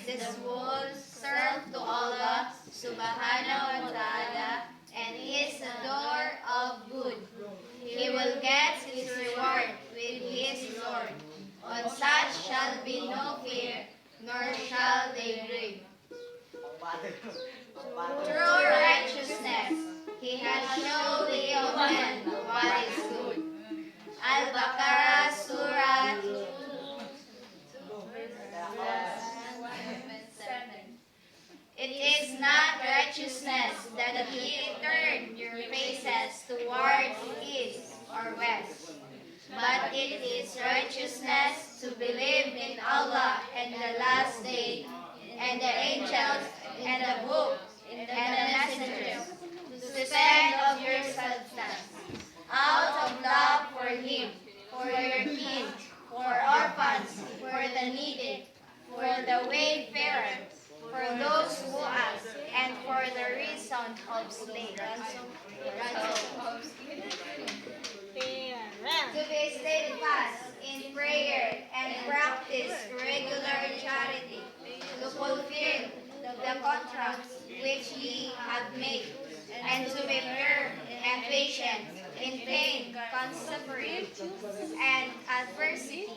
this would serve to Allah subhanahu wa ta'ala and is a door of good. He will get his reward with his Lord. On such shall be no fear, nor shall they grieve. Through righteousness, he has shown the man what is good. Al-Baqarah Surah 7. It is not righteousness that ye turn your faces towards east or west, but it is righteousness to believe in Allah and the last day, and the angels, and the book, and the messengers, to spend of your substance, out of love for him, for your kin, for orphans, for the needy, for the wayfarer, for those who ask, and for the reason of slaves. To be steadfast in prayer and practice regular charity, to fulfill the contracts which ye have made, and to be firm and patient in pain, consumption, and adversity,